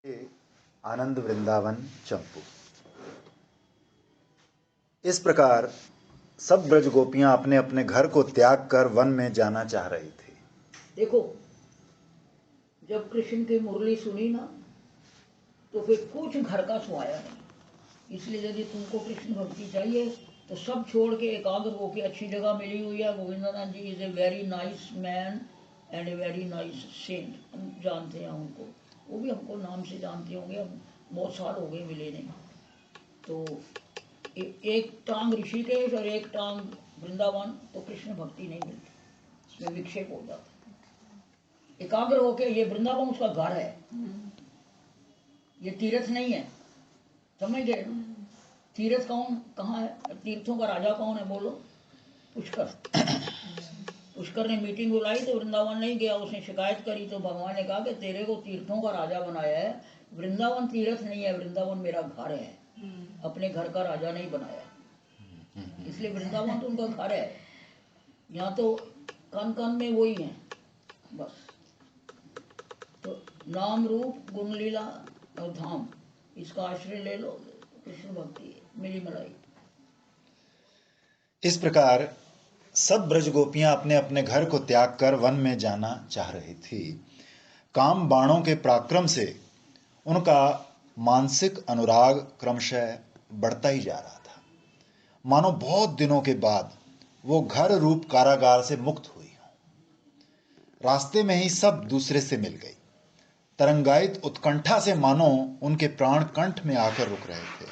आनंद वृंदावन चंपू। इस प्रकार सब ब्रज गोपियां अपने अपने घर को त्याग कर वन में जाना चाह रही थी। देखो, जब कृष्ण की मुरली सुनी ना तो फिर कुछ घर का सुहाया नहीं। इसलिए यदि तुमको कृष्ण भक्ति चाहिए तो सब छोड़ के एकाग्र होके अच्छी जगह मिली हुई है। Govindanand ji is a very nice man and a very nice saint. हम जानते हैं उनको, वो भी हमको नाम से जानते होंगे, हम बहुत साल हो गए मिले नहीं। तो एक टांग ऋषिकेश और एक टांग वृंदावन, तो कृष्ण भक्ति नहीं मिलती, इसमें विक्षेप हो जाता। एकाग्र होके, ये वृंदावन उसका घर है, ये तीर्थ नहीं है, समझ गए? तीर्थ कौन कहाँ है? तीर्थों का राजा कौन है बोलो? पुष्कर। पुष्कर ने मीटिंग बुलाई तो वृंदावन नहीं गया, उसने शिकायत करी तो भगवान ने कहा कि तेरे को तीर्थों का राजा बनाया है, वृंदावन तीर्थ नहीं है, वृंदावन मेरा घर है, अपने घर का राजा नहीं बनाया। इसलिए वृंदावन तो उनका घर है, यहाँ तो कन कन में वही है बस। तो नाम रूप गुण लीला और धाम, इसका आश्रय ले लो, कृष्ण भक्ति मिली मलाई। इस प्रकार सब ब्रज गोपियां अपने अपने घर को त्याग कर वन में जाना चाह रही थी। काम बाणों के पराक्रम से उनका मानसिक अनुराग क्रमशः बढ़ता ही जा रहा था, मानो बहुत दिनों के बाद वो घर रूप कारागार से मुक्त हुई हो। रास्ते में ही सब दूसरे से मिल गई। तरंगायित उत्कंठा से मानो उनके प्राण कंठ में आकर रुक रहे थे।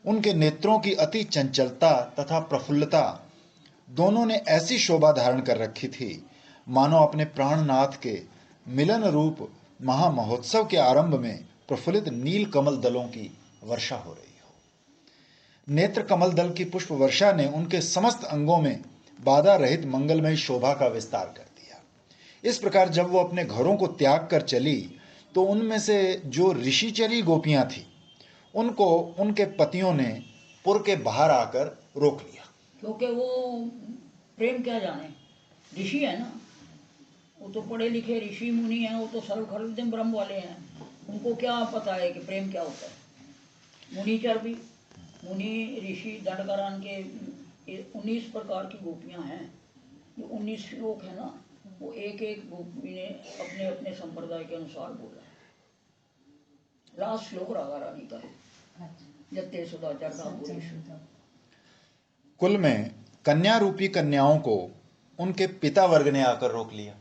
उनके नेत्रों की अति चंचलता तथा प्रफुल्लता दोनों ने ऐसी शोभा धारण कर रखी थी, मानो अपने प्राणनाथ के मिलन रूप महामहोत्सव के आरंभ में प्रफुल्लित नील कमल दलों की वर्षा हो रही हो। नेत्र कमल दल की पुष्प वर्षा ने उनके समस्त अंगों में बाधा रहित मंगलमय शोभा का विस्तार कर दिया। इस प्रकार जब वो अपने घरों को त्याग कर चली तो उनमें से जो ऋषिचरी गोपियां थी उनको उनके पतियों ने पुर के बाहर आकर रोक लिया। क्योंकि वो प्रेम क्या जाने, ऋषि है ना, वो तो पढ़े लिखे ऋषि मुनि हैं, वो तो सर्वखलविदं ब्रह्म वाले हैं, उनको क्या पता है कि प्रेम क्या होता है। मुनिचर भी, मुनि ऋषि दंडकारण के 19 प्रकार की गोपियां हैं। जो 19 श्लोक है ना, वो एक एक गोपी ने अपने अपने संप्रदाय के अनुसार बोला है। लास्ट श्लोक राधा रानी का है, जत्ते सुधाचर का। कुल में कन्या रूपी कन्याओं को उनके पिता वर्ग ने आकर रोक लिया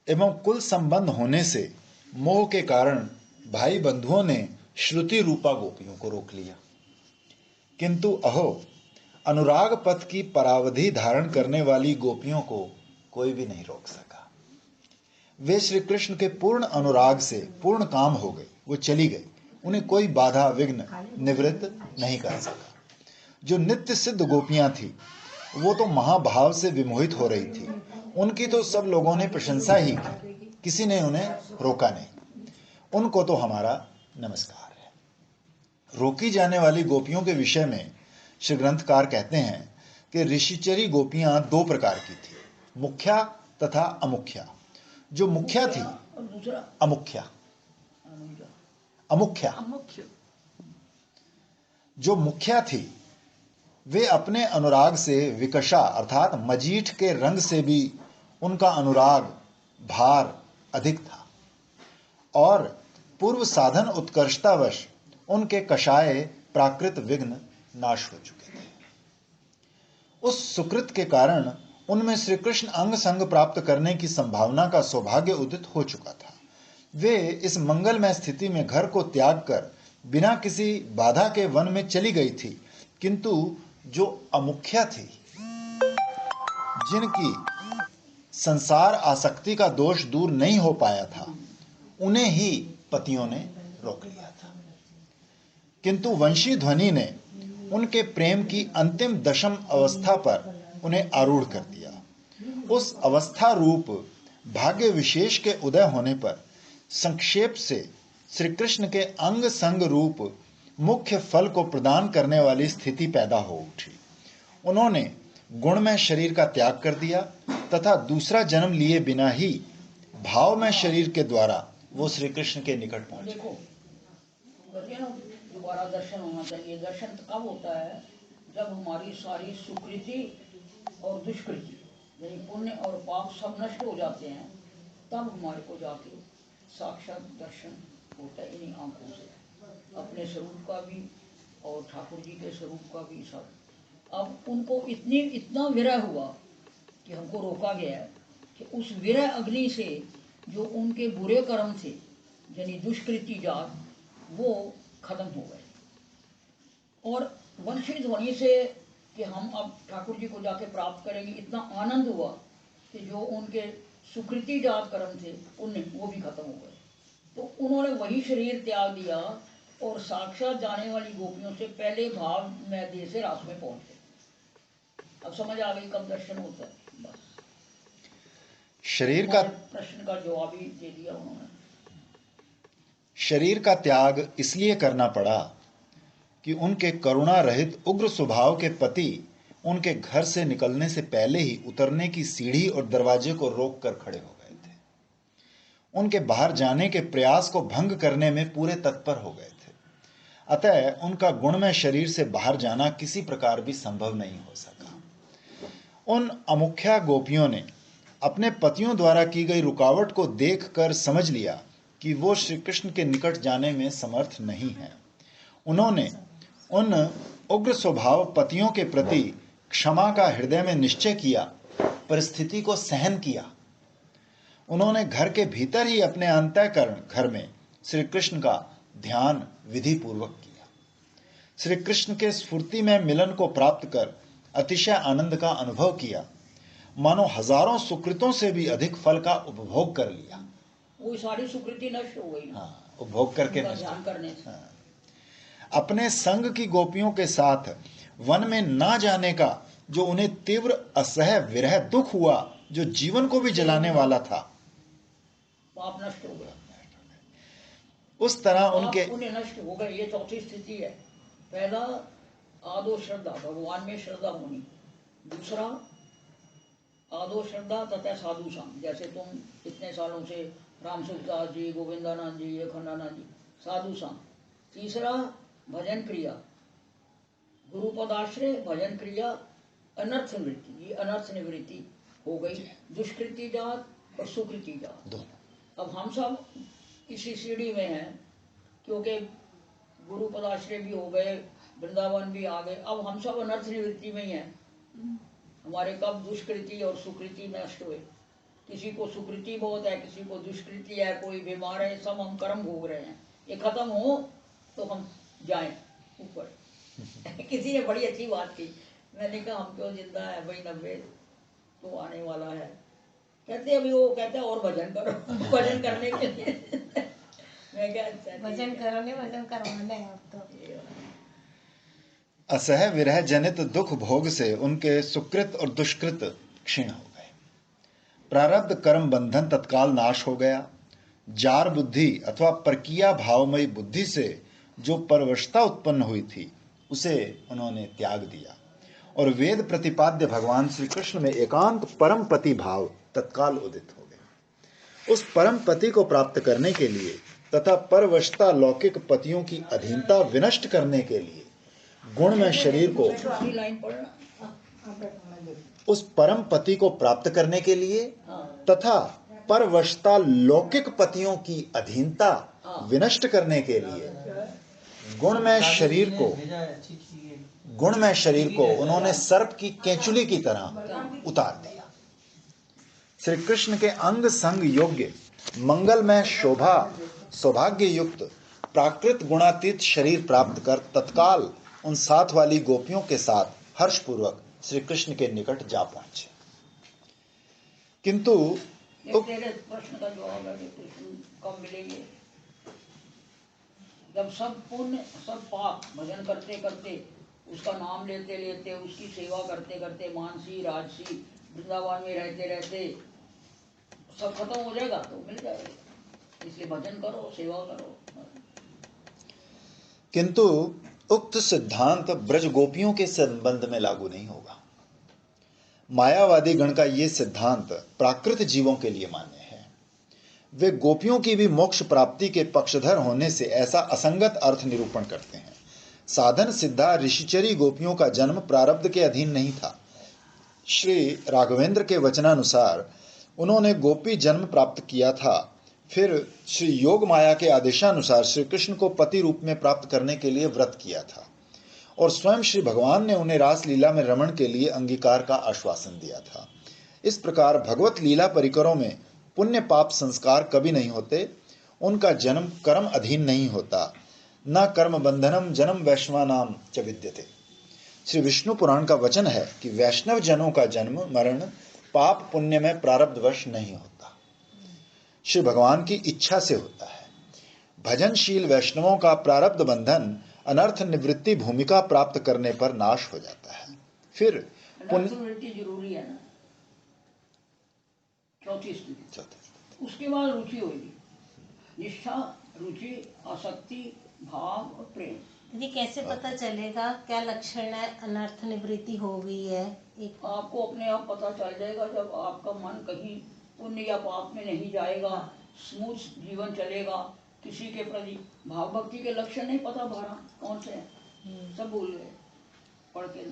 एवं कुल संबंध होने से मोह के कारण भाई बंधुओं ने श्रुति रूपा गोपियों को रोक लिया। किंतु अहो, अनुराग पथ की परावधि धारण करने वाली गोपियों को कोई भी नहीं रोक सका। वे श्री कृष्ण के पूर्ण अनुराग से पूर्ण काम हो गई, वो चली गई, उन्हें कोई बाधा विघ्न निवृत्त नहीं कर सका। जो नित्य सिद्ध गोपियां थी वो तो महाभाव से विमोहित हो रही थी, उनकी तो सब लोगों ने प्रशंसा ही की, किसी ने उन्हें रोका नहीं। उनको तो हमारा नमस्कार है। रोकी जाने वाली गोपियों के विषय में श्री ग्रंथकार कहते हैं कि ऋषिचरी गोपियां दो प्रकार की थी, मुख्या तथा अमुख्या। जो मुख्या थी, अमुख्या, अमुख्या, जो मुख्या थी वे अपने अनुराग से विकशा अर्थात मजीठ के रंग से भी उनका अनुराग भार अधिक था और पूर्व साधन उत्कर्षतावश उनके कषाय प्राकृत विघ्न नाश हो चुके थे। उस सुकृत के कारण उनमें श्री कृष्ण अंग संग प्राप्त करने की संभावना का सौभाग्य उदित हो चुका था। वे इस मंगलमय स्थिति में घर को त्याग कर बिना किसी बाधा के वन में चली गई थी, किंतु जो अमुख्या थी, जिनकी संसार आसक्ति का दोष दूर नहीं हो पाया था, उन्हें ही पतियों ने रोक लिया था। किंतु वंशी ध्वनि ने उनके प्रेम की अंतिम दशम अवस्था पर उन्हें आरूढ़ कर दिया। उस अवस्था रूप भाग्य विशेष के उदय होने पर संक्षेप से श्री कृष्ण के अंग संग रूप मुख्य फल को प्रदान करने वाली स्थिति पैदा हो उठी। उन्होंने गुणमय शरीर का त्याग कर दिया तथा दूसरा जन्म लिए बिना ही भावमय शरीर के द्वारा वो श्री कृष्ण के निकट पहुंचे। देखो कहते हैं ना, दोबारा दर्शन होना चाहिए। दर्शन कब होता है? जब हमारी सारी सुकृति और दुष्कृति यानी पुण्य और पाप सब नष्ट हो जाते हैं, तब हमारे को जाके साक्षात दर्शन होता है इन्हीं आंखों से, अपने स्वरूप का भी और ठाकुर जी के स्वरूप का भी सब। अब उनको इतना विरह हुआ कि हमको रोका गया है कि उस विरह अग्नि से जो उनके बुरे कर्म थे यानी दुष्कृति जात, वो खत्म हो गए। और वंचित होने से कि हम अब ठाकुर जी को जाके प्राप्त करेंगे, इतना आनंद हुआ कि जो उनके सुकृति जात कर्म थे उनने वो भी खत्म हो गए। तो उन्होंने वही शरीर त्याग दिया और साक्षात जाने वाली गोपियों से पहले भाव में देह से रास में पहुंच गए। अब समझ आ गई कब दर्शन होता है। बस शरीर का प्रश्न का जवाब ही दे दिया उन्होंने। शरीर का त्याग इसलिए करना पड़ा कि उनके करुणा रहित उग्र स्वभाव के पति उनके घर से निकलने से पहले ही उतरने की सीढ़ी और दरवाजे को रोक कर खड़े हो गए थे। उनके बाहर जाने के प्रयास को भंग करने में पूरे तत्पर हो गए थे। अतः उनका गुणमय शरीर से बाहर जाना किसी प्रकार भी संभव नहीं हो सका। उन अमुख्या गोपियों ने अपने पतियों द्वारा की गई रुकावट को देखकर समझ लिया कि वो श्री कृष्ण के निकट जाने में समर्थ नहीं है। उन्होंने उन उग्र स्वभाव पतियों के प्रति क्षमा का हृदय में निश्चय किया, परिस्थिति को सहन किया। उन्होंने घर के भीतर ही अपने अंतःकरण घर में श्री कृष्ण का ध्यान विधि पूर्वक किया। श्री कृष्ण के स्फूर्ति में मिलन को प्राप्त कर अतिशय आनंद का अनुभव किया, मानो हजारों सुकृतों से भी अधिक फल का उपभोग कर लिया। वो सारी सुकृति नष्ट हो गई। हाँ, उपभोग करके उनका नष्ट ध्यान करने से। हाँ। अपने संग की गोपियों के साथ वन में ना जाने का जो उन्हें तीव्र असह्य विरह दुख हुआ, जो जीवन को भी जलाने वाला था, पाप नष्ट हो गया। उस तरह पाप उनके पुण्य नष्ट हो गए। ये चौथी स्थिति है। पहला आदो श्रद्धा, भगवान में श्रद्धा होनी। दूसरा आदो श्रद्धा तथा साधु संग, जैसे तुम इतने सालों से राम सुखदास जी, गोविंदानंद जी, अखंडानंद जी, साधु संग। तीसरा भजन क्रिया, गुरु पदाश्रय, भजन क्रिया, अनर्थ निवृत्ति। ये अनर्थ निवृत्ति हो गई, दुष्कृति जात और सुकृति जात दोनों। अब हम सब इसी सीढ़ी में हैं, क्योंकि गुरु पदाश्रय भी हो गए, वृंदावन भी आ गए। अब हम सब अनर्थ निवृत्ति में ही हैं। हमारे कब दुष्कृति और सुकृति नष्ट हुए। किसी को सुकृति बहुत है, किसी को दुष्कृति है, कोई बीमार है, सब हम कर्म भोग रहे हैं। ये खत्म हो तो हम जाएं ऊपर। किसी ने बड़ी अच्छी बात की, मैंने कहा हम क्यों जिंदा है भाई, 90 तो आने वाला है। कहते अभी वो कहते और भजन करो। भजन करने के लिए मैं क्या भजन करो ने भजन करवाना है अब तो। असह्य विरह जनित दुख भोग से उनके सुकृत और दुष्कृत क्षीण हो गए। प्रारब्ध कर्म बंधन तत्काल नाश हो गया। जार बुद्धि अथवा परकीया भावमयी बुद्धि से जो परवशता उत्पन्न हुई थी, उसे उन्होंने त्याग दिया और वेद प्रतिपाद्य भगवान श्री कृष्ण में एकांत परम पति भाव तत्काल उदित हो गए। उस परम पति को प्राप्त करने के लिए तथा परवशता लौकिक पतियों की अधीनता विनष्ट करने के लिए गुण में शरीर को, लाइन पढ़ना, उस परम पति को प्राप्त करने के लिए तथा परवशता लौकिक पतियों की अधीनता विनष्ट करने के लिए गुण में शरीर को उन्होंने सर्प की केंचुली की तरह उतार दिया। श्री कृष्ण के अंग संग योग्य मंगलमय शोभा सौभाग्य युक्त प्राकृत गुणातीत शरीर प्राप्त कर तत्काल उन साथ वाली गोपियों के साथ हर्षपूर्वक श्री कृष्ण के निकट जा पहुंचे। किंतु तेरे प्रश्न का जवाब है कि कृष्ण कब मिलेंगे? जब सब पुण्य सब पाप भजन करते करते, उसका नाम लेते लेते, उसकी सेवा करते करते, मानसी राजसी वृंदावन में रहते रहते सब खत्म हो जाएगा तो मिल जाएगा। इसलिए भजन करो, सेवा करो। किंतु उक्त सिद्धांत ब्रज गोपियों के संबंध में लागू नहीं होगा। मायावादी गण का यह सिद्धांत प्राकृत जीवों के लिए मान्य है। वे गोपियों की भी मोक्ष प्राप्ति के पक्षधर होने से ऐसा असंगत अर्थ निरूपण करते हैं। साधन सिद्धा ऋषिचरी गोपियों का जन्म प्रारब्ध के अधीन नहीं था। श्री राघवेंद्र के वचनानुसार उन्होंने गोपी जन्म प्राप्त किया था। फिर श्री योग माया के आदेशानुसार श्री कृष्ण को पति रूप में प्राप्त करने के लिए व्रत किया था और स्वयं श्री भगवान ने उन्हें रास लीला में रमण के लिए अंगीकार का आश्वासन दिया था। इस प्रकार भगवत लीला परिकरों में पुण्य पाप संस्कार कभी नहीं होते, उनका जन्म कर्म अधीन नहीं होता। न कर्म बंधनम जन्म वैष्णवानाम च विद्यते। श्री विष्णु पुराण का वचन है कि वैष्णव जनों का जन्म मरण पाप पुण्य में प्रारब्धवश नहीं होता, श्री भगवान की इच्छा से होता है। भजनशील वैष्णवों का प्रारब्ध बंधन अनर्थ निवृत्ति भूमिका प्राप्त करने पर नाश हो जाता है। फिर निवृत्ति जरूरी है ना, चौथी स्थिति। उसके बाद रुचि होगी, निष्ठा, रुचि, आसक्ति, भाव और प्रेम। दीदी कैसे पता चलेगा क्या लक्षण है अनर्थ निवृत्ति हो गई है? आपको अपने आप पता चल जाएगा जब आपका मन कहीं पुण्य या पाप में नहीं जाएगा, स्मूथ जीवन चलेगा, किसी के प्रति भाव भक्ति के लक्षण नहीं पता भरा कौन से हैं, सब भूल गए पढ़ के।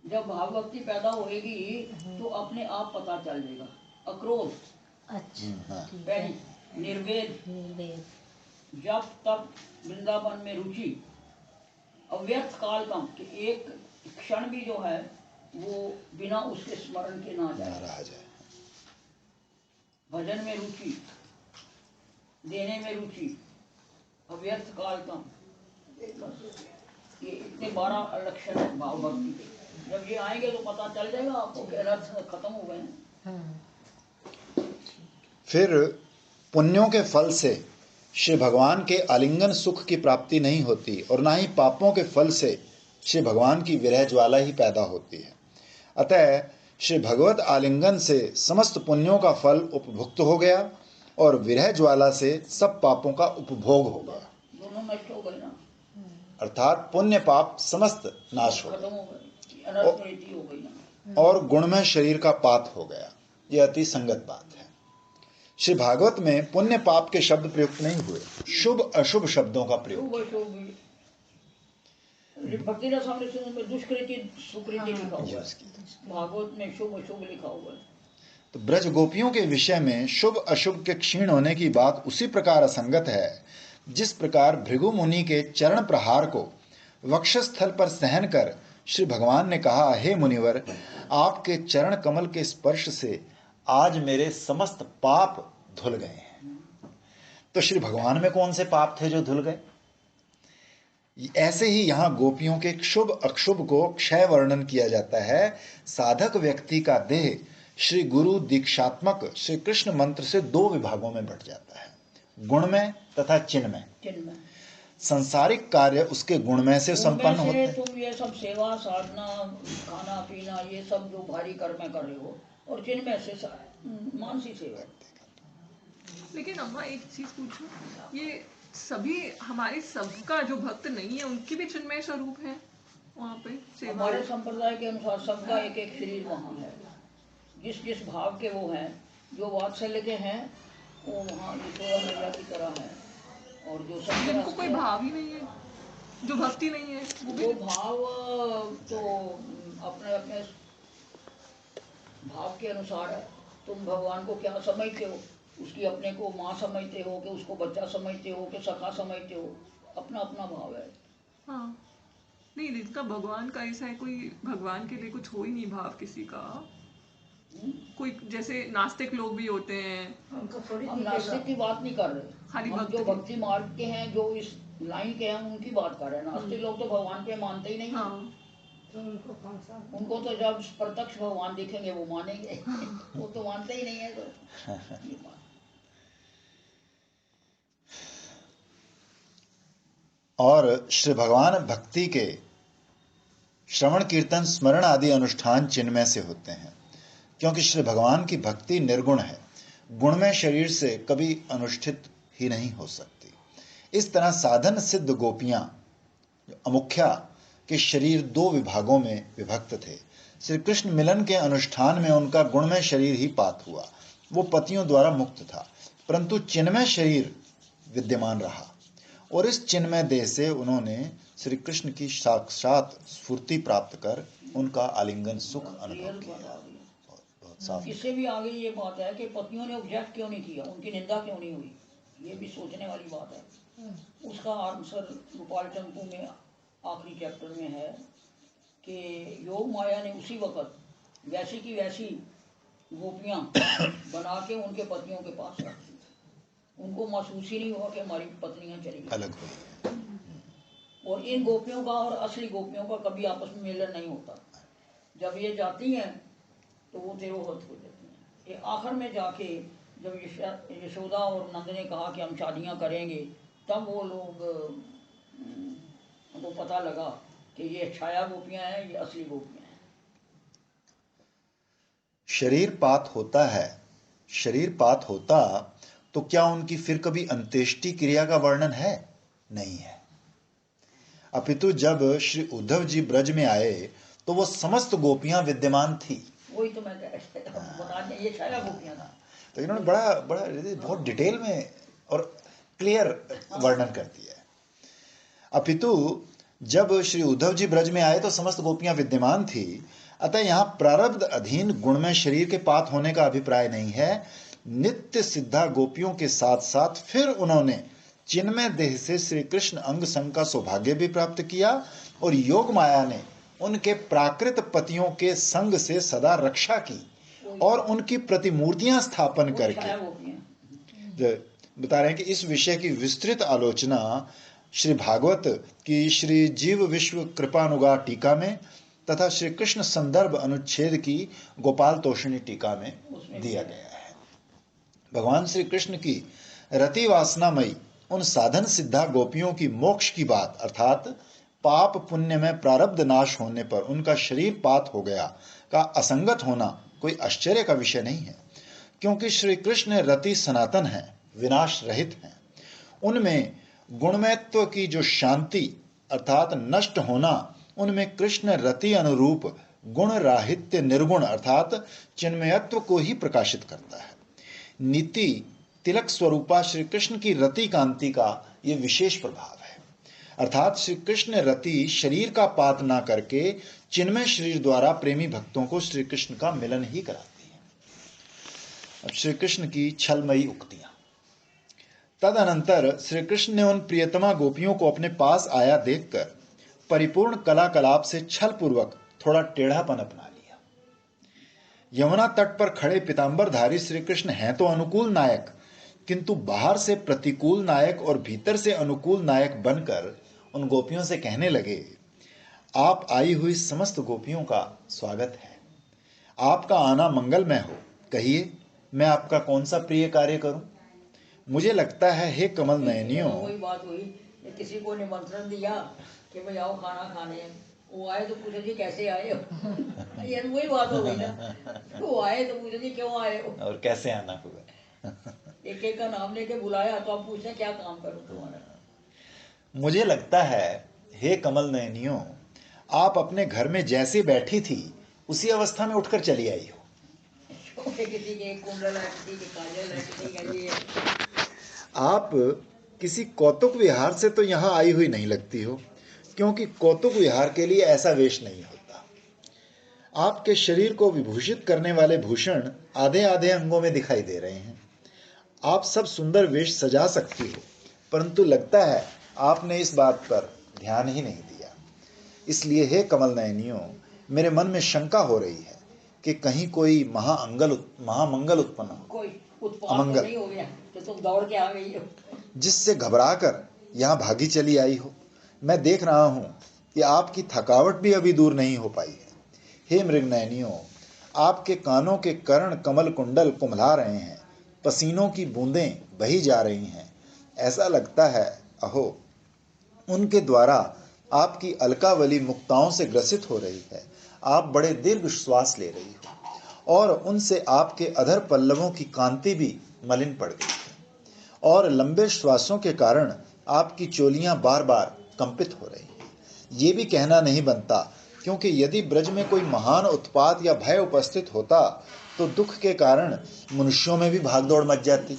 जब भाव भक्ति पैदा होएगी तो अपने आप पता चल जाएगा। अक्रोध, अच्छा, पहली निर्वेद, जब तब वृंदावन में रुचि, अव्यर्थ काल कम कि एक क्षण भी जो है वो बिना उसके स्मरण के ना जाए। भजन में रुचि, देने में रुचि, अव्यर्थ काल कम, ये इतने 12 लक्षण है भाव भक्ति के। जब ये आएंगे तो पता चल जाएगा आपको कि अर्थ खत्म हो गए हैं। फिर पुण्यों के फल से श्री भगवान के आलिंगन सुख की प्राप्ति नहीं होती और ना ही पापों के फल से श्री भगवान की विरह ज्वाला ही पैदा होती है। अतः श्री भगवत आलिंगन से समस्त पुण्यों का फल उपभुक्त हो गया और विरह ज्वाला से सब पापों का उपभोग हो गया। दोनों नष्ट हो गए ना, अर्थात पुण्य पाप समस्त नाश हो खत्म हो गए, अनर्थ निवृत्ति हो गई ना, और गुणमय शरीर का पात हो गया। यह अति संगत बात है। श्री भागवत में पुण्य पाप के शब्द प्रयुक्त नहीं हुए, शुभ अशुभ शब्दों का प्रयोग। भक्ति रसामृत में दुष्कृति सुकृति लिखा हुआ है, भागवत में शुभ अशुभ लिखा हुआ है। तो ब्रज गोपियों के विषय में शुभ अशुभ के क्षीण होने की बात उसी प्रकार असंगत है जिस प्रकार भृगु मुनि के चरण प्रहार को वक्षस्थल पर सहन कर श्री भगवान ने कहा, हे मुनिवर, आपके चरण कमल के स्पर्श से आज मेरे समस्त पाप धुल गए हैं। तो श्री भगवान में कौन से पाप थे जो धुल गए? ऐसे ही यहां गोपियों के शुभ अक्षुभ को क्षय वर्णन किया जाता है। साधक व्यक्ति का देह श्री गुरु दीक्षात्मक श्री कृष्ण मंत्र से 2 विभागों में बंट जाता है, गुणमय तथा चिन्मय। संसारिक कार्य उसके गुणमय से संपन्न होते हैं। तुम ये सब सेवा साधना खाना पीना ये सब जो भारी कर्म कर रहे हो, और चिन्मय से मानसिक सेवा। लेकिन अम्मा एक चीज पूछूं, ये सभी हमारे सबका जो भक्त नहीं है उनकी भी चिन्मय स्वरूप है वहाँ पे सेवा? हमारे संप्रदाय के अनुसार सबका एक एक शरीर वहाँ है, जिस जिस भाव के वो हैं। जो वात्सल्य के हैं वो वहाँ यशोदा मैया की तरह है, और जो जिनको कोई भाव ही नहीं है, जो भक्ति नहीं है, वो भाव तो अपने अपने भाव के अनुसार है। तुम भगवान को क्या समझते हो? उसकी अपने को माँ समझते हो कि उसको बच्चा समझते हो कि सखा समझते हो? अपना अपना भाव है। हाँ, नहीं जिनका भगवान का ऐसा है, कोई भगवान के लिए कुछ हो ही नहीं भाव किसी का। कोई जैसे नास्तिक लोग भी होते हैं। हम नास्तिक की बात नहीं कर रहे, हम जो भक्ति मार्ग के हैं, जो इस लाइन के हैं, उनकी बात कर रहे हैं। नास्तिक लोग तो भगवान पे मानते ही नहीं। हाँ। तो उनको तो जब प्रत्यक्ष भगवान दिखेंगे वो मानेंगे। वो तो मानते ही नहीं है। तो और श्री भगवान भक्ति के श्रवण कीर्तन स्मरण आदि अनुष्ठान चिन्मय से होते हैं, क्योंकि श्री भगवान की भक्ति निर्गुण है, गुणमय शरीर से कभी अनुष्ठित ही नहीं हो सकती। इस तरह साधन सिद्ध गोपियां अमुख्या के शरीर 2 विभागों में विभक्त थे। श्री कृष्ण मिलन के अनुष्ठान में उनका गुणमय शरीर ही पात हुआ वो पतियों द्वारा मुक्त था, परंतु चिन्मय शरीर विद्यमान रहा और इस चिन्मय देह से उन्होंने श्री कृष्ण की साक्षात स्फूर्ति प्राप्त कर उनका आलिंगन सुख अनुभव किया। बहुत साफ। इससे भी आगे ये बात है कि पत्नियों ने ऑब्जेक्ट क्यों नहीं किया, उनकी निंदा क्यों नहीं हुई, ये भी सोचने वाली बात है। उसका आंसर गोपाल टंकू में आखिरी चैप्टर में है कि योग माया ने उसी वक्त वैसी की वैसी गोपियां बना के उनके पतियों के पास रख दी। उनको महसूस ही नहीं हुआ कि हमारी पत्नियां चली गई अलग हुई। और इन गोपियों का और असली गोपियों का कभी आपस में मिलन नहीं होता। जब ये जाती हैं तो वो तिरोहत हो जाती हैं। ये आखिर में जाके जब यशोदा और नंद ने कहा कि हम शादियां करेंगे, तब वो लोग को पता लगा कि ये छाया गोपियां हैं, ये असली गोपियां हैं। शरीरपात होता है, शरीरपात होता तो क्या उनकी फिर कभी अंत्येष्टि क्रिया का वर्णन है? नहीं है। अपितु जब श्री उद्धव जी ब्रज में आए तो वो समस्त गोपियां विद्यमान थी। वही तो मैं बता, ये छाया गोपियां था। तो इन्होंने बड़ा बड़ा बहुत डिटेल में और क्लियर वर्णन कर दिया है। अपितु जब श्री उद्धव जी ब्रज में आए तो समस्त गोपियां विद्यमान थी, अतः यहाँ प्रारब्ध अधीन गुणमय शरीर के पात होने का अभिप्राय नहीं है। नित्य सिद्धा गोपियों के साथ साथ फिर उन्होंने चिन्मय देह से श्री कृष्ण अंग संग का सौभाग्य भी प्राप्त किया और योग माया ने उनके प्राकृत पतियों के संग से सदा रक्षा की और उनकी प्रतिमूर्तियां स्थापन करके बता रहे हैं कि इस विषय की विस्तृत आलोचना श्री भागवत की श्री जीव विश्व कृपानुगा टीका में तथा श्री कृष्ण संदर्भ अनुच्छेद की गोपाल तोषणी टीका में दिया गया है। भगवान श्री कृष्ण की रति वासनामयी उन साधन सिद्धा गोपियों की मोक्ष की बात अर्थात पाप पुण्य में प्रारब्ध नाश होने पर उनका शरीर पात हो गया का असंगत होना कोई आश्चर्य का विषय नहीं है, क्योंकि श्री कृष्ण रति सनातन है, विनाश रहित हैं। उनमें गुणमयत्व की जो शांति अर्थात नष्ट होना, उनमें कृष्ण रति अनुरूप गुण राहित्य निर्गुण अर्थात चिन्मयत्व को ही प्रकाशित करता है। नीति तिलक स्वरूपा श्री कृष्ण की रति कांति का ये विशेष प्रभाव है, अर्थात श्री कृष्ण रति शरीर का पात ना करके चिन्मय शरीर द्वारा प्रेमी भक्तों को श्री कृष्ण का मिलन ही कराती है। अब श्री कृष्ण की छलमयी उक्तियां। तदनंतर श्री कृष्ण ने उन प्रियतमा गोपियों को अपने पास आया देखकर परिपूर्ण कला कलाप से छल पूर्वक थोड़ा टेढ़ापन अपना लिया। यमुना तट पर खड़े पीतांबरधारी श्री कृष्ण हैं तो अनुकूल नायक, किंतु बाहर से प्रतिकूल नायक और भीतर से अनुकूल नायक बनकर उन गोपियों से कहने लगे, आप आई हुई समस्त गोपियों का स्वागत है, आपका आना मंगलमय हो। कहिए मैं आपका कौन सा प्रिय कार्य करूं? मुझे लगता है हे कमल नयनियों। वही बात हुई, किसी को निमंत्रण दिया कि भाई आओ खाना खाने, वो आए तो पूछे जी कैसे आए हो। ये वही बात हो गई ना, वो आए तो पूछे जी क्यों आए हो और कैसे आना हुआ। एक एक का नाम लेके बुलाया तो आप पूछे क्या काम करो तुम्हारा। मुझे लगता है हे कमल नयनियों, आप अपने घर में जैसे बैठी थी उसी अवस्था में उठकर चली आई हो। किसी के कुंडल है, किसी के काजल है, किसी का ये। आप किसी कौतुक विहार से तो यहाँ आई हुई नहीं लगती हो, क्योंकि कौतुक विहार के लिए ऐसा वेश नहीं होता। आपके शरीर को विभूषित करने वाले भूषण आधे आधे अंगों में दिखाई दे रहे हैं। आप सब सुंदर वेश सजा सकती हो, परंतु लगता है आपने इस बात पर ध्यान ही नहीं दिया। इसलिए हे कमल नयनियों, मेरे मन में शंका हो रही है कि कहीं कोई महामंगल उत्पन्न हो, कोई उत्पाद तो नहीं हो गया तो तुम दौड़ के आ गई हो, जिससे घबराकर यहाँ भागी चली आई हो। मैं देख रहा हूँ कि आपकी थकावट भी अभी दूर नहीं हो पाई है। हे मृगनयनियों, आपके कानों के कर्ण कमल कुंडल कुम्हला रहे हैं, पसीनों की बूंदें बही जा रही हैं। ऐसा लगता है अहो उनके द्वारा आपकी अलकावली मुक्ताओं से ग्रसित हो रही है। आप बड़े दीर्घ श्वास ले रही हो और उनसे आपके अधर पल्लवों की कांति भी मलिन पड़ गई है और लंबे श्वासों के कारण आपकी चोलियां बार बार कंपित हो रही हैं। ये भी कहना नहीं बनता क्योंकि यदि ब्रज में कोई महान उत्पात या भय उपस्थित होता तो दुख के कारण मनुष्यों में भी भागदौड़ मच जाती।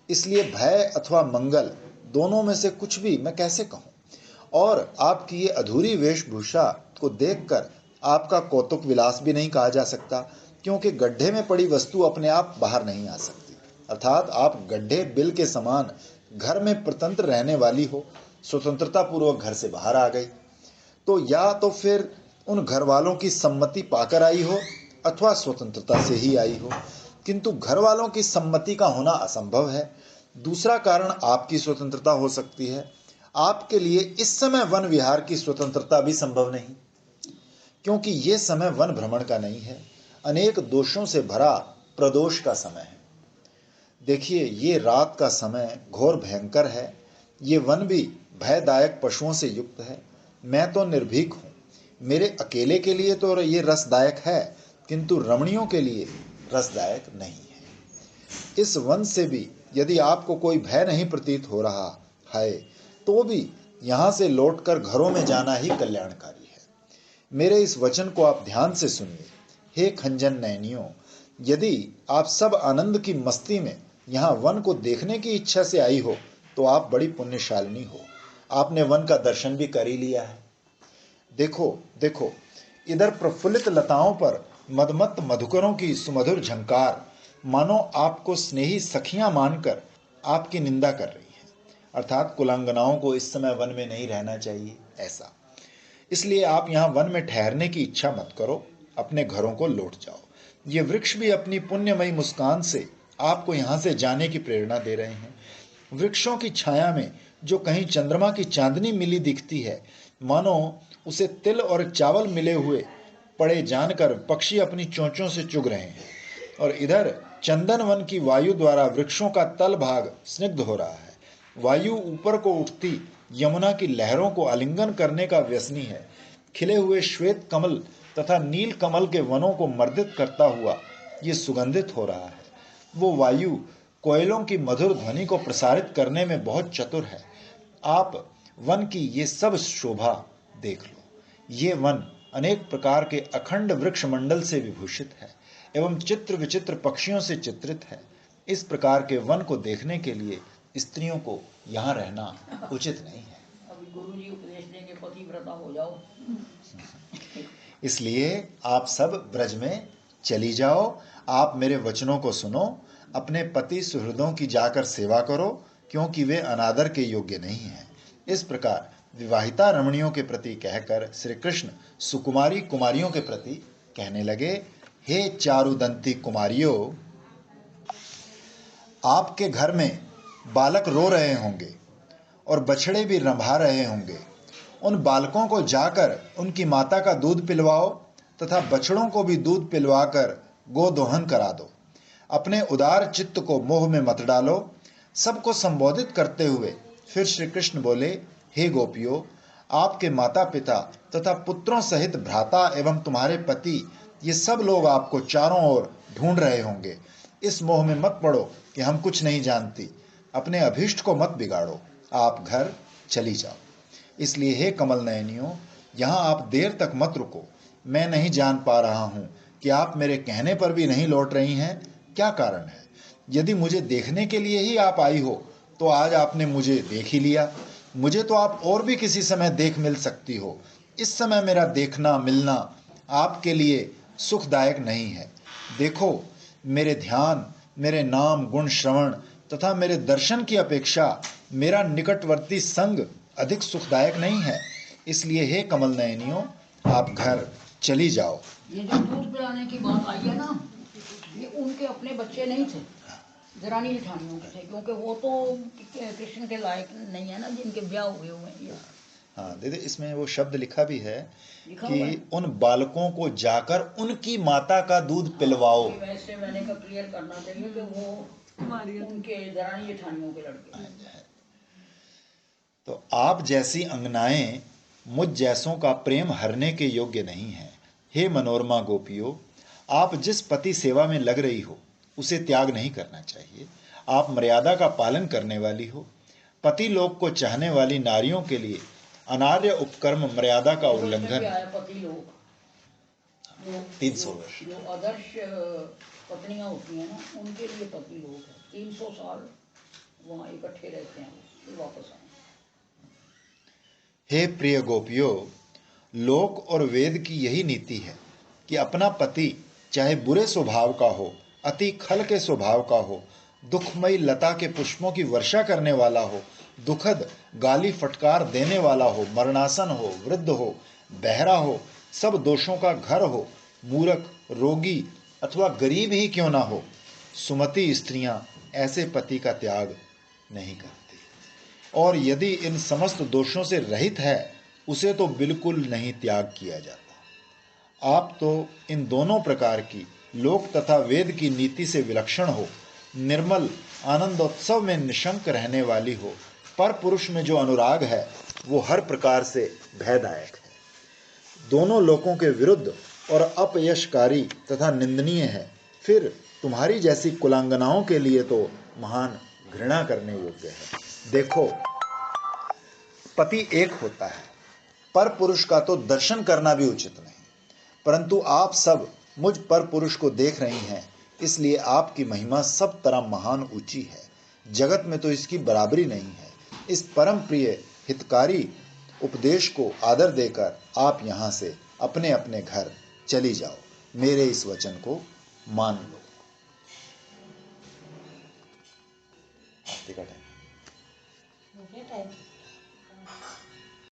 इसलिए भय अथवा मंगल दोनों में से कुछ भी मैं कैसे कहूं। और आपकी ये अधूरी वेशभूषा को देखकर आपका कौतुक विलास भी नहीं कहा जा सकता, क्योंकि गड्ढे में पड़ी वस्तु अपने आप बाहर नहीं आ सकती। अर्थात आप गड्ढे बिल के समान घर में स्वतंत्र रहने वाली हो, स्वतंत्रता पूर्वक घर से बाहर आ गई तो या तो फिर उन घर वालों की सम्मति पाकर आई हो अथवा स्वतंत्रता से ही आई हो, किंतु घर वालों की सम्मति का होना असंभव है। दूसरा कारण आपकी स्वतंत्रता हो सकती है। आपके लिए इस समय वन विहार की स्वतंत्रता भी संभव नहीं, क्योंकि ये समय वन भ्रमण का नहीं है, अनेक दोषों से भरा प्रदोष का समय है। देखिए, ये रात का समय घोर भयंकर है, ये वन भी भयदायक पशुओं से युक्त है। मैं तो निर्भीक हूँ, मेरे अकेले के लिए तो ये रसदायक है, किंतु रमणियों के लिए रसदायक नहीं है। इस वन से भी यदि आपको कोई भय नहीं प्रतीत हो रहा है तो भी यहाँ से लौटकर घरों में जाना ही कल्याणकारी है। मेरे इस वचन को आप ध्यान से सुनिए। हे खंजन नयनियों, यदि आप सब आनंद की मस्ती में यहाँ वन को देखने की इच्छा से आई हो तो आप बड़ी पुण्यशालिनी हो। आपने वन का दर्शन भी कर ही लिया है। देखो देखो, इधर प्रफुल्लित लताओं पर मदमत्त मधुकरों की सुमधुर झंकार मानो आपको स्नेही सखियां मानकर आपकी निंदा कर रही है। अर्थात कुलांगनाओं को इस समय वन में नहीं रहना चाहिए, ऐसा। इसलिए आप यहाँ वन में ठहरने की इच्छा मत करो, अपने घरों को लौट जाओ। ये वृक्ष भी अपनी पुण्यमयी मुस्कान से आपको यहाँ से जाने की प्रेरणा दे रहे हैं। वृक्षों की छाया में जो कहीं चंद्रमा की चांदनी मिली दिखती है, मानो उसे तिल और चावल मिले हुए पड़े जानकर पक्षी अपनी चोंचों से चुग रहे हैं। और इधर चंदन वन की वायु द्वारा वृक्षों का तल भाग स्निग्ध हो रहा है। वायु ऊपर को उठती यमुना की लहरों को आलिंगन करने का व्यसनी है। खिले हुए श्वेत कमल तथा नील कमल के वनों को मर्दित करता हुआ ये सुगंधित हो रहा है। वो वायु कोयलों की मधुर ध्वनि को प्रसारित करने में बहुत चतुर है। आप वन की ये सब शोभा देख लो। ये वन अनेक प्रकार के अखंड वृक्ष मंडल से विभूषित है एवं चित्र विचित्र पक्षियों से चित्रित है। इस प्रकार के वन को देखने के लिए स्त्रियों को यहाँ रहना उचित नहीं है। अभी गुरुजी उपदेश देंगे पतिव्रता हो जाओ। इसलिए आप सब ब्रज में चली जाओ। आप मेरे वचनों को सुनो, अपने पति सुहृदों की जाकर सेवा करो, क्योंकि वे अनादर के योग्य नहीं हैं। इस प्रकार विवाहिता रमणियों के प्रति कहकर श्री कृष्ण सुकुमारी कुमारियों के प्रति कहने लगे, हे चारुदंती कुमारियों, आपके घर में बालक रो रहे होंगे और बछड़े भी रंभा रहे होंगे। उन बालकों को जाकर उनकी माता का दूध पिलवाओ तथा बछड़ों को भी दूध पिलवाकर गोदोहन करा दो। अपने उदार चित्त को मोह में मत डालो। सबको संबोधित करते हुए फिर श्री कृष्ण बोले, हे गोपियों, आपके माता पिता तथा पुत्रों सहित भ्राता एवं तुम्हारे पति ये सब लोग आपको चारों ओर ढूंढ रहे होंगे। इस मोह में मत पड़ो कि हम कुछ नहीं जानती। अपने अभीष्ट को मत बिगाड़ो, आप घर चली जाओ। इसलिए हे कमल नयनियों, यहाँ आप देर तक मत रुको। मैं नहीं जान पा रहा हूँ कि आप मेरे कहने पर भी नहीं लौट रही हैं, क्या कारण है। यदि मुझे देखने के लिए ही आप आई हो तो आज आपने मुझे देख ही लिया। मुझे तो आप और भी किसी समय देख मिल सकती हो। इस समय मेरा देखना मिलना आपके लिए सुखदायक नहीं है। देखो, मेरे ध्यान, मेरे नाम गुण श्रवण तथा मेरे दर्शन की अपेक्षा मेरा निकटवर्ती संग अधिक सुखदायक नहीं है। इसलिए हे कमल नयनियों, आप घर चली जाओ। ये जो दूध पिलाने की बात आई है ना, ये उनके अपने बच्चे नहीं थे, दरानी जेठानियों के थे, क्योंकि वो तो कृष्ण के लायक नहीं है ना, जिनके ब्याह हुए हैं। हाँ दीदी, इसमें वो शब्द लिखा भी है लिखा कि उन बालकों को जाकर उनकी माता का दूध पिलवाओ। वैसे मैंने का क्लियर करना चाहिए कि वो उनके दरानी जेठानियों के लड़के। तो आप जैसी अंगनाएं मुझ जैसों का प्रेम हरने के योग्य नहीं है। हे मनोरमा गोपियों, आप जिस पति सेवा में लग रही हो उसे त्याग नहीं करना चाहिए। आप मर्यादा का पालन करने वाली हो। पति लोक को चाहने वाली नारियों के लिए अनार्य उपकर्म मर्यादा का उल्लंघन। पति लोग जो 300 वर्ष। जो आदर्श पत्नियां होती हैं ना, उनके लिए पति लोग हैं, 300 साल वहाँ इकट्ठे रहते हैं, फिर वापस आए। हे प्रिय गोपियों, लोक और वेद की यही नीति है कि अपना पति चाहे बुरे स्वभाव का हो, अति खल के स्वभाव का हो, दुखमयी लता के पुष्पों की वर्षा करने वाला हो, दुखद गाली फटकार देने वाला हो, मरणासन हो, वृद्ध हो, बहरा हो, सब दोषों का घर हो, मूर्ख, रोगी अथवा गरीब ही क्यों ना हो, सुमति स्त्रियां ऐसे पति का त्याग नहीं करती। और यदि इन समस्त दोषों से रहित है, उसे तो बिल्कुल नहीं त्याग किया जाता। आप तो इन दोनों प्रकार की लोक तथा वेद की नीति से विलक्षण हो, निर्मल आनंदोत्सव में निशंक रहने वाली हो। पर पुरुष में जो अनुराग है वो हर प्रकार से भयदायक है, दोनों लोकों के विरुद्ध और अपयशकारी तथा निंदनीय है। फिर तुम्हारी जैसी कुलांगनाओं के लिए तो महान घृणा करने योग्य है। देखो, पति एक होता है, पर पुरुष का तो दर्शन करना भी उचित नहीं, परंतु आप सब मुझ पर पुरुष को देख रही हैं, इसलिए आपकी महिमा सब तरह महान ऊंची है, जगत में तो इसकी बराबरी नहीं है। इस परम प्रिय हितकारी उपदेश को आदर देकर आप यहाँ से अपने अपने घर चली जाओ, मेरे इस वचन को मान लो। आरती का टाइम हो गया टाइम।